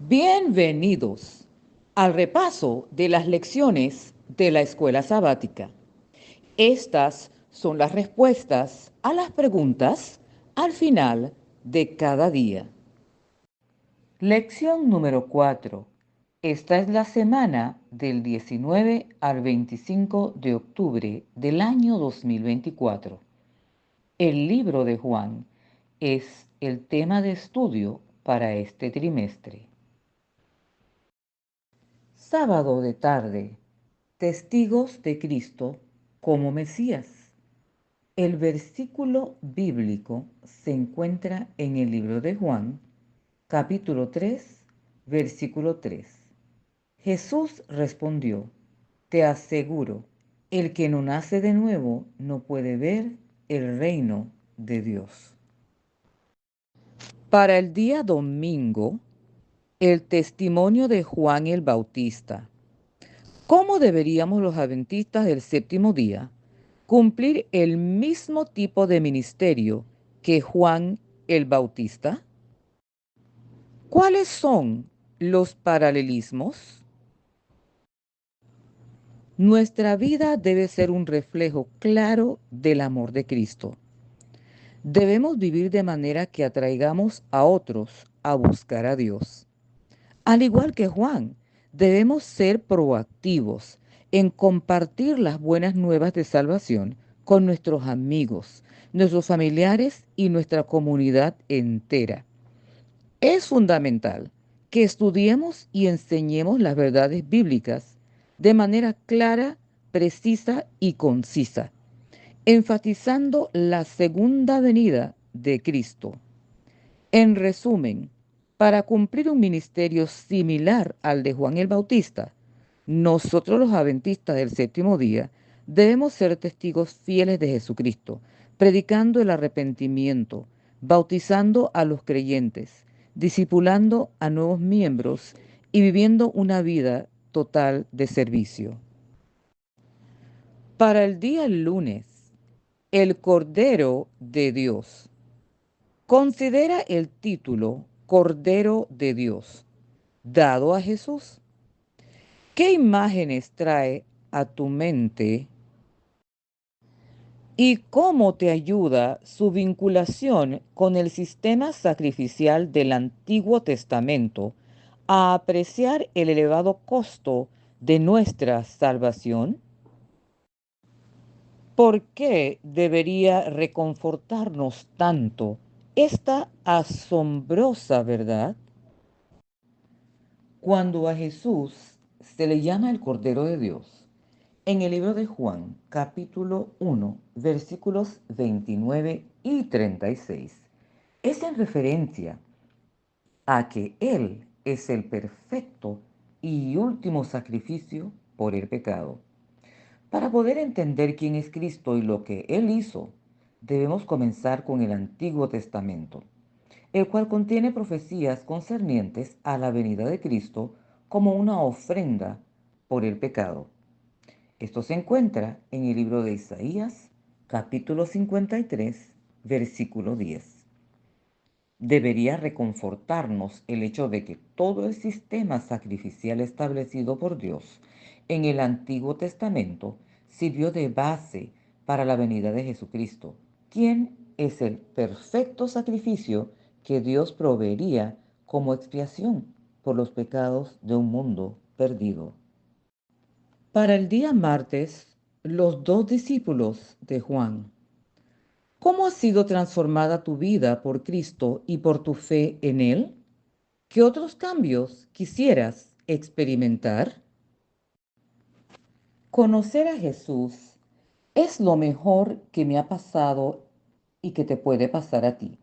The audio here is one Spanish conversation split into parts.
Bienvenidos al repaso de las lecciones de la escuela sabática. Estas son las respuestas a las preguntas al final de cada día. Lección número 4. Esta es la semana del 19 al 25 de octubre del año 2024. El libro de Juan es el tema de estudio para este trimestre. Sábado de tarde. Testigos de Cristo como Mesías. El versículo bíblico se encuentra en el libro de Juan, capítulo 3, versículo 3. Jesús respondió: Te aseguro, el que no nace de nuevo no puede ver el reino de Dios. Para el día domingo, el testimonio de Juan el Bautista. ¿Cómo deberíamos los adventistas del séptimo día cumplir el mismo tipo de ministerio que Juan el Bautista? ¿Cuáles son los paralelismos? Nuestra vida debe ser un reflejo claro del amor de Cristo. Debemos vivir de manera que atraigamos a otros a buscar a Dios. Al igual que Juan, debemos ser proactivos en compartir las buenas nuevas de salvación con nuestros amigos, nuestros familiares y nuestra comunidad entera. Es fundamental que estudiemos y enseñemos las verdades bíblicas de manera clara, precisa y concisa, enfatizando la segunda venida de Cristo. En resumen, para cumplir un ministerio similar al de Juan el Bautista, nosotros los adventistas del séptimo día debemos ser testigos fieles de Jesucristo, predicando el arrepentimiento, bautizando a los creyentes, discipulando a nuevos miembros y viviendo una vida total de servicio. Para el día lunes, el Cordero de Dios. Considera el título Cordero de Dios dado a Jesús. ¿Qué imágenes trae a tu mente y cómo te ayuda su vinculación con el sistema sacrificial del Antiguo Testamento a apreciar el elevado costo de nuestra salvación? ¿Por qué debería reconfortarnos tanto esta asombrosa verdad? Cuando a Jesús se le llama el Cordero de Dios, en el libro de Juan, capítulo 1, versículos 29 y 36, es en referencia a que Él es el perfecto y último sacrificio por el pecado. Para poder entender quién es Cristo y lo que Él hizo, debemos comenzar con el Antiguo Testamento, el cual contiene profecías concernientes a la venida de Cristo como una ofrenda por el pecado. Esto se encuentra en el libro de Isaías, capítulo 53, versículo 10. Debería reconfortarnos el hecho de que todo el sistema sacrificial establecido por Dios en el Antiguo Testamento sirvió de base para la venida de Jesucristo, quien es el perfecto sacrificio que Dios proveería como expiación por los pecados de un mundo perdido. Para el día martes, los dos discípulos de Juan. ¿Cómo ha sido transformada tu vida por Cristo y por tu fe en Él? ¿Qué otros cambios quisieras experimentar? Conocer a Jesús es lo mejor que me ha pasado y que te puede pasar a ti.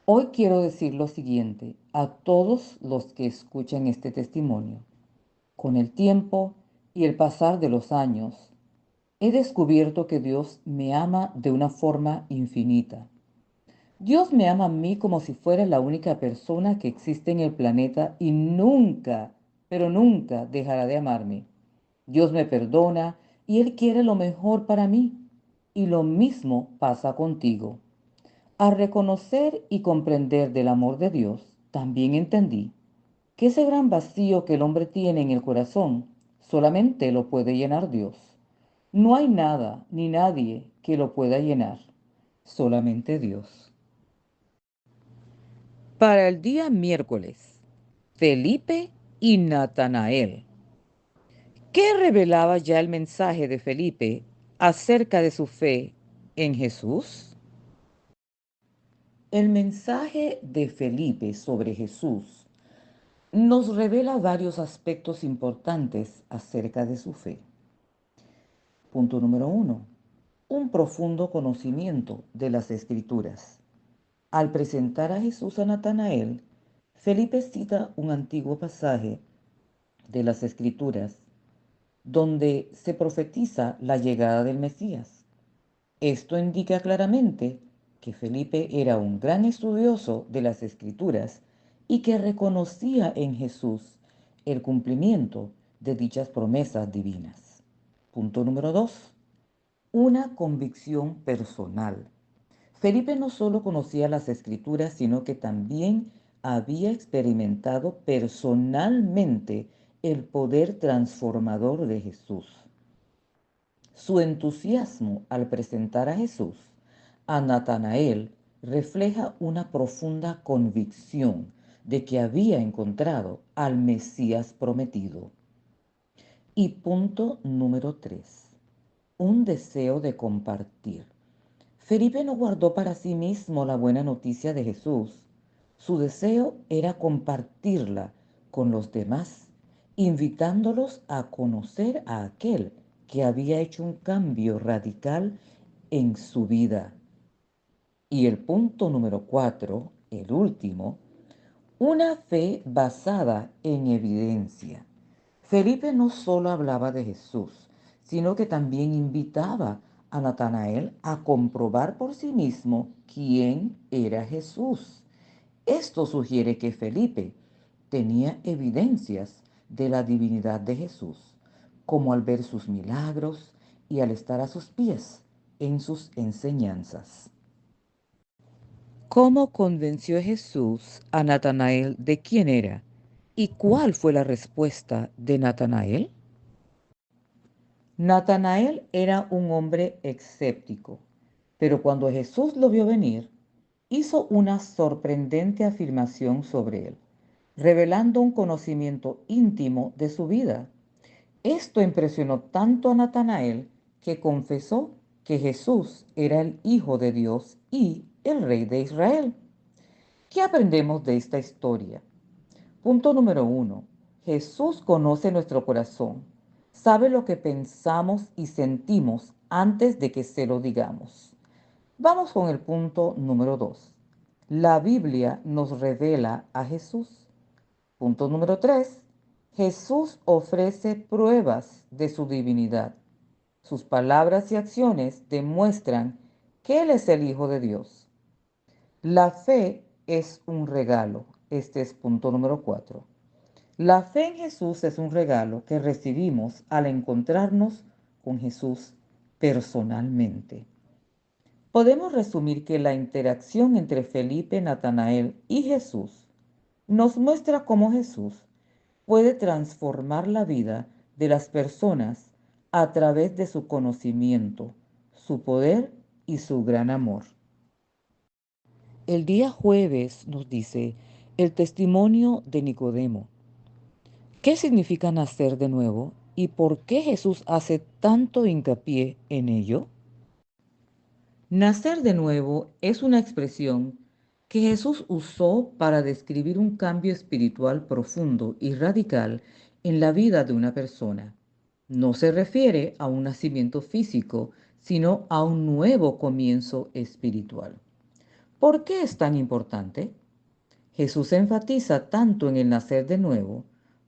Hoy quiero decir lo siguiente a todos los que escuchan este testimonio. Con el tiempo y el pasar de los años, he descubierto que Dios me ama de una forma infinita. Dios me ama a mí como si fuera la única persona que existe en el planeta y nunca, pero nunca dejará de amarme. Dios me perdona y Él quiere lo mejor para mí. Y lo mismo pasa contigo. Al reconocer y comprender del amor de Dios, también entendí que ese gran vacío que el hombre tiene en el corazón solamente lo puede llenar Dios. No hay nada ni nadie que lo pueda llenar, solamente Dios. Para el día miércoles, Felipe y Natanael. ¿Qué revelaba ya el mensaje de Felipe acerca de su fe en Jesús? El mensaje de Felipe sobre Jesús nos revela varios aspectos importantes acerca de su fe. Punto número 1. Un profundo conocimiento de las Escrituras. Al presentar a Jesús a Natanael, Felipe cita un antiguo pasaje de las Escrituras donde se profetiza la llegada del Mesías. Esto indica claramente que Felipe era un gran estudioso de las Escrituras y que reconocía en Jesús el cumplimiento de dichas promesas divinas. Punto número 2. Una convicción personal. Felipe no solo conocía las Escrituras, sino que también había experimentado personalmente el poder transformador de Jesús. Su entusiasmo al presentar a Jesús a Natanael refleja una profunda convicción de que había encontrado al Mesías prometido. Y punto número 3. Un deseo de compartir. Felipe no guardó para sí mismo la buena noticia de Jesús. Su deseo era compartirla con los demás, invitándolos a conocer a aquel que había hecho un cambio radical en su vida. Y el punto número 4, el último, una fe basada en evidencia. Felipe no solo hablaba de Jesús, sino que también invitaba a Natanael a comprobar por sí mismo quién era Jesús. Esto sugiere que Felipe tenía evidencias de la divinidad de Jesús, como al ver sus milagros y al estar a sus pies en sus enseñanzas. ¿Cómo convenció Jesús a Natanael de quién era? ¿Y cuál fue la respuesta de Natanael? Natanael era un hombre escéptico, pero cuando Jesús lo vio venir, hizo una sorprendente afirmación sobre él, revelando un conocimiento íntimo de su vida. Esto impresionó tanto a Natanael que confesó que Jesús era el Hijo de Dios y el Rey de Israel. ¿Qué aprendemos de esta historia? Punto número 1. Jesús conoce nuestro corazón. Sabe lo que pensamos y sentimos antes de que se lo digamos. Vamos con el punto número 2. La Biblia nos revela a Jesús. Punto número 3. Jesús ofrece pruebas de su divinidad. Sus palabras y acciones demuestran que Él es el Hijo de Dios. La fe es un regalo. Este es punto número 4. La fe en Jesús es un regalo que recibimos al encontrarnos con Jesús personalmente. Podemos resumir que la interacción entre Felipe, Natanael y Jesús nos muestra cómo Jesús puede transformar la vida de las personas a través de su conocimiento, su poder y su gran amor. El día jueves nos dice el testimonio de Nicodemo. ¿Qué significa nacer de nuevo y por qué Jesús hace tanto hincapié en ello? Nacer de nuevo es una expresión que Jesús usó para describir un cambio espiritual profundo y radical en la vida de una persona. No se refiere a un nacimiento físico, sino a un nuevo comienzo espiritual. ¿Por qué es tan importante? Jesús enfatiza tanto en el nacer de nuevo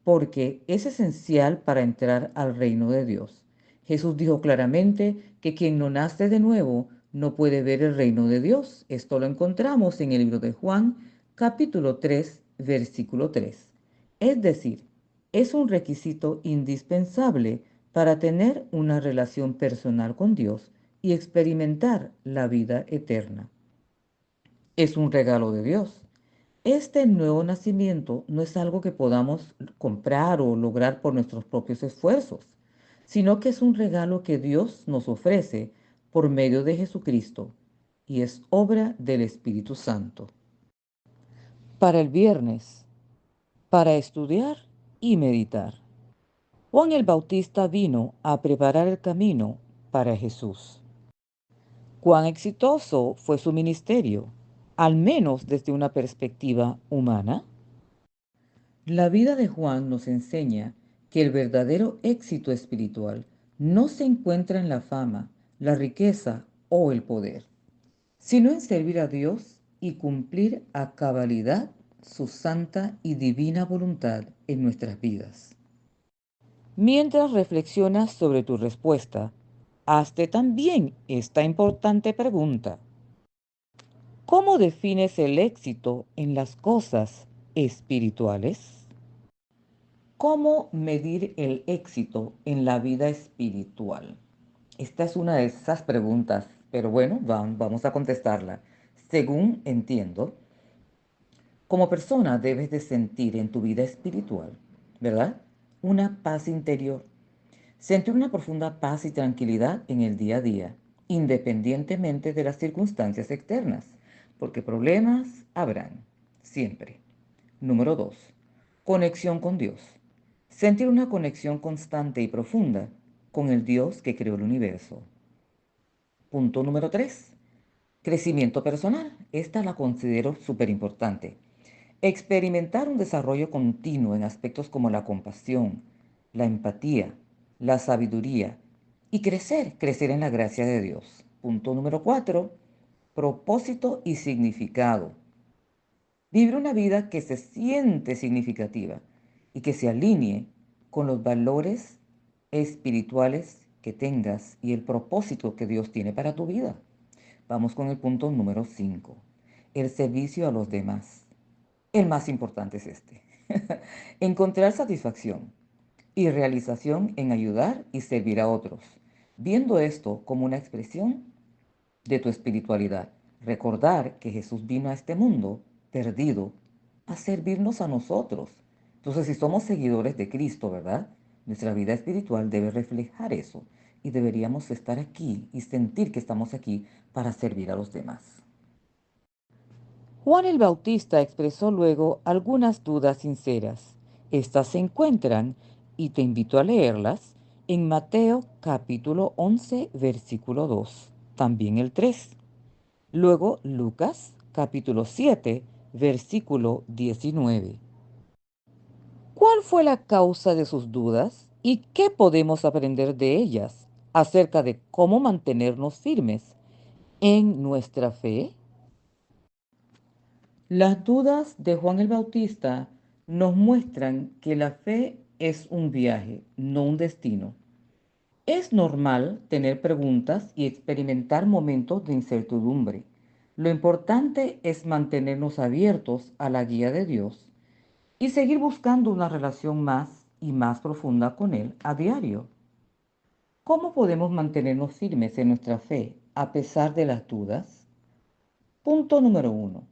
porque es esencial para entrar al reino de Dios. Jesús dijo claramente que quien no nace de nuevo no puede ver el reino de Dios. Esto lo encontramos en el libro de Juan, capítulo 3, versículo 3. Es decir, es un requisito indispensable para tener una relación personal con Dios y experimentar la vida eterna. Es un regalo de Dios. Este nuevo nacimiento no es algo que podamos comprar o lograr por nuestros propios esfuerzos, sino que es un regalo que Dios nos ofrece por medio de Jesucristo y es obra del Espíritu Santo. Para el viernes, para estudiar y meditar. Juan el Bautista vino a preparar el camino para Jesús. Cuán exitoso fue su ministerio, al menos desde una perspectiva humana. La vida de Juan nos enseña que el verdadero éxito espiritual no se encuentra en la fama, la riqueza o el poder, sino en servir a Dios y cumplir a cabalidad su santa y divina voluntad en nuestras vidas. Mientras reflexionas sobre tu respuesta, hazte también esta importante pregunta. ¿Cómo defines el éxito en las cosas espirituales? ¿Cómo medir el éxito en la vida espiritual? Esta es una de esas preguntas, pero bueno, vamos a contestarla. Según entiendo, como persona debes de sentir en tu vida espiritual, ¿verdad? Una paz interior. Sentir una profunda paz y tranquilidad en el día a día, independientemente de las circunstancias externas, porque problemas habrán, siempre. Número 2. Conexión con Dios. Sentir una conexión constante y profunda con el Dios que creó el universo. Punto número 3. Crecimiento personal. Esta la considero súper importante. Experimentar un desarrollo continuo en aspectos como la compasión, la empatía, la sabiduría y crecer en la gracia de Dios. Punto número 4. Propósito y significado. Vivir una vida que se siente significativa y que se alinee con los valores espirituales que tengas y el propósito que Dios tiene para tu vida. Vamos con el punto número 5. El servicio a los demás. El más importante es este. Encontrar satisfacción y realización en ayudar y servir a otros, viendo esto como una expresión de tu espiritualidad. Recordar que Jesús vino a este mundo perdido a servirnos a nosotros. Entonces, si somos seguidores de Cristo, ¿verdad? Nuestra vida espiritual debe reflejar eso y deberíamos estar aquí y sentir que estamos aquí para servir a los demás. Juan el Bautista expresó luego algunas dudas sinceras. Estas se encuentran, y te invito a leerlas, en Mateo capítulo 11, versículo 2, también el 3. Luego Lucas capítulo 7, versículo 19. ¿Cuál fue la causa de sus dudas y qué podemos aprender de ellas acerca de cómo mantenernos firmes en nuestra fe? Las dudas de Juan el Bautista nos muestran que la fe es un viaje, no un destino. Es normal tener preguntas y experimentar momentos de incertidumbre. Lo importante es mantenernos abiertos a la guía de Dios y seguir buscando una relación más y más profunda con Él a diario. ¿Cómo podemos mantenernos firmes en nuestra fe a pesar de las dudas? Punto número 1.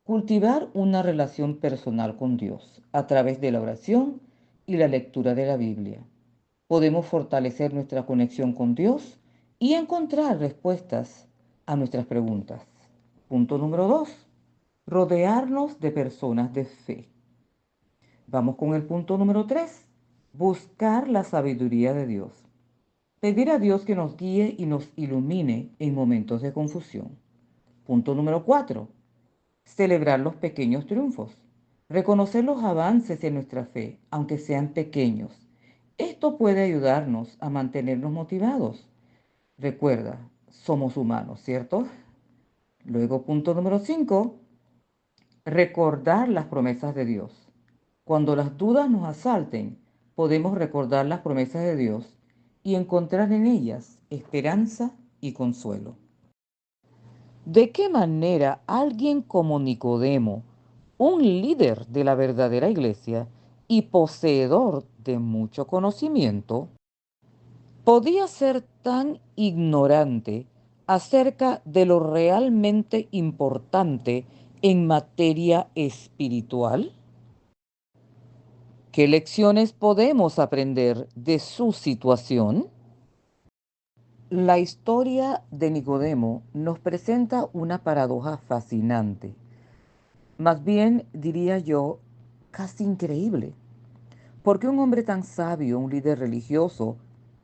Cultivar una relación personal con Dios a través de la oración y la lectura de la Biblia. Podemos fortalecer nuestra conexión con Dios y encontrar respuestas a nuestras preguntas. Punto número 2. Rodearnos de personas de fe. Vamos con el punto número 3. Buscar la sabiduría de Dios. Pedir a Dios que nos guíe y nos ilumine en momentos de confusión. Punto número 4. Celebrar los pequeños triunfos. Reconocer los avances en nuestra fe, aunque sean pequeños. Esto puede ayudarnos a mantenernos motivados. Recuerda, somos humanos, ¿cierto? Luego, punto número 5. Recordar las promesas de Dios. Cuando las dudas nos asalten, podemos recordar las promesas de Dios y encontrar en ellas esperanza y consuelo. ¿De qué manera alguien como Nicodemo, un líder de la verdadera iglesia y poseedor de mucho conocimiento, podía ser tan ignorante acerca de lo realmente importante en materia espiritual? ¿Qué lecciones podemos aprender de su situación? La historia de Nicodemo nos presenta una paradoja fascinante, más bien diría yo, casi increíble. Porque un hombre tan sabio, un líder religioso,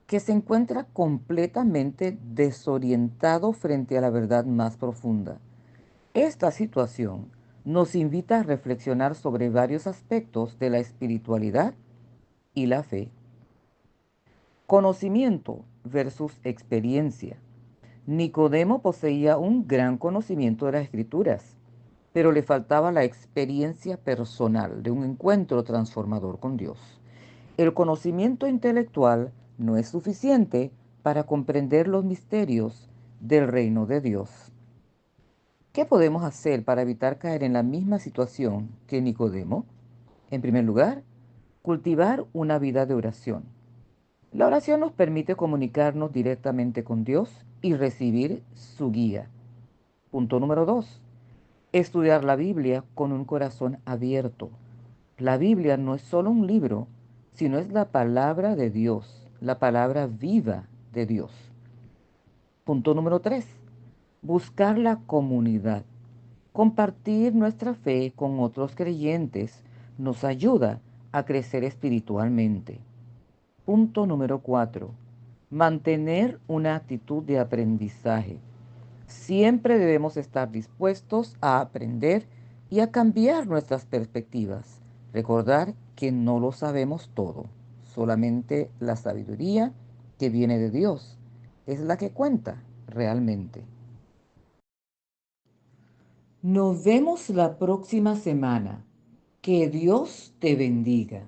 que se encuentra completamente desorientado frente a la verdad más profunda? Esta situación nos invita a reflexionar sobre varios aspectos de la espiritualidad y la fe. Conocimiento versus experiencia. Nicodemo poseía un gran conocimiento de las Escrituras, pero le faltaba la experiencia personal de un encuentro transformador con Dios. El conocimiento intelectual no es suficiente para comprender los misterios del reino de Dios. ¿Qué podemos hacer para evitar caer en la misma situación que Nicodemo? En primer lugar, cultivar una vida de oración. La oración nos permite comunicarnos directamente con Dios y recibir su guía. Punto número 2. Estudiar la Biblia con un corazón abierto. La Biblia no es solo un libro, sino es la palabra de Dios, la palabra viva de Dios. Punto número 3. Buscar la comunidad. Compartir nuestra fe con otros creyentes nos ayuda a crecer espiritualmente. Punto número 4. Mantener una actitud de aprendizaje. Siempre debemos estar dispuestos a aprender y a cambiar nuestras perspectivas. Recordar que no lo sabemos todo. Solamente la sabiduría que viene de Dios es la que cuenta realmente. Nos vemos la próxima semana. Que Dios te bendiga.